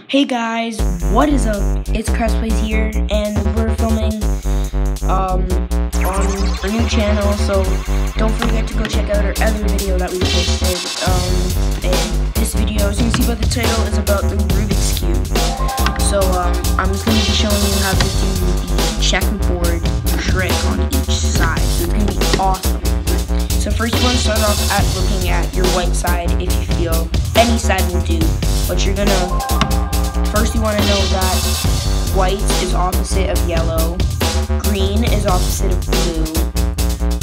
Hey guys, what is up? It's Plays here, and we're filming on our new channel, so don't forget to go check out our other video that we posted. And this video, as you can see by the title, is about the Rubik's Cube. So I'm just going to be showing you how to do the checkerboard trick on each side. So it's going to be awesome. So first you want to start off at looking at your white side if you feel any side will do. But you want to know that white is opposite of yellow, green is opposite of blue,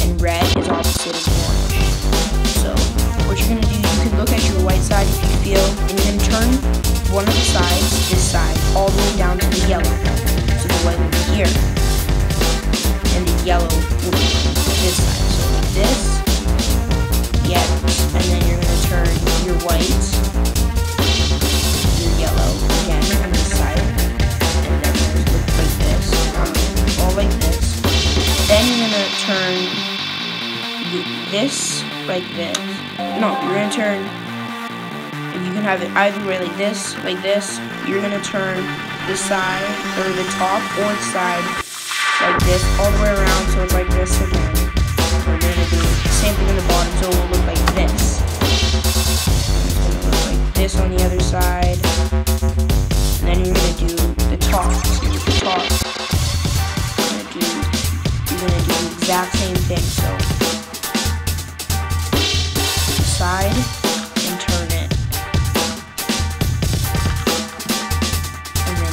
and red is opposite of orange. So what you're going to do, you can look at your white side if you feel, and you're going to turn one of the sides, this side, all the way down to the yellow. So the white will be here, and the yellow will be this side. So like this, yeah, and then you're going to turn your white, your yellow, again, on this side, and then just look like this, all like this. Then you're going to turn this like this. No, you're going to turn, if you can have it either way, like this, you're going to turn the side, or the top or the side, like this, all the way around, so it's like this again. We're going to do the same thing on the bottom, so it will look like this. It's going to look like this on the other side. And then you're going to do the top. So with the top, you're going to do the exact same thing. So side and turn it. And then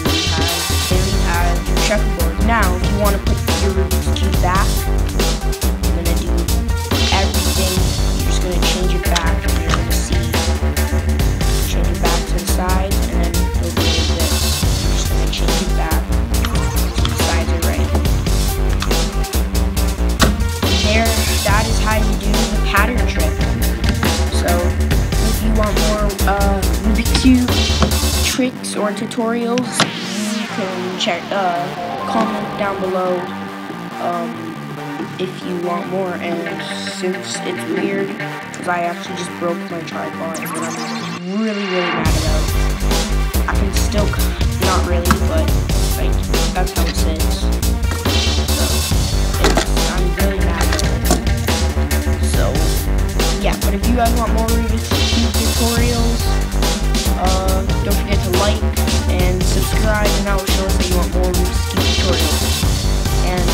there you have your checkerboard. Now, if you want to put your Rubik's Cube back, you're going to do everything. You're just going to change it back. And you're going to see. Change it back to the sides, and then it'll be like this. You're just going to change it back so the sides are right. And there, that is how you do the pattern trick. So, if you want more Rubik's Cube tricks or tutorials, you can check, comment down below if you want more. And since it's weird, because I actually just broke my tripod, and I'm really mad about it. I can still, not really, but like, that's how it sits. So, I'm really mad about it. So, yeah, but if you guys want more Rubik's Cube tutorials, don't forget to like and subscribe, and that will show us that you want more Rubik's Cube tutorials. And,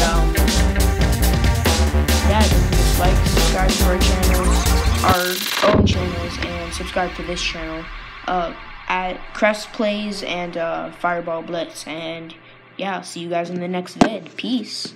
yeah, just like, subscribe to our channels, our own channels, and subscribe to this channel, at Plays and Fireball Blitz. And yeah, I'll see you guys in the next vid. Peace.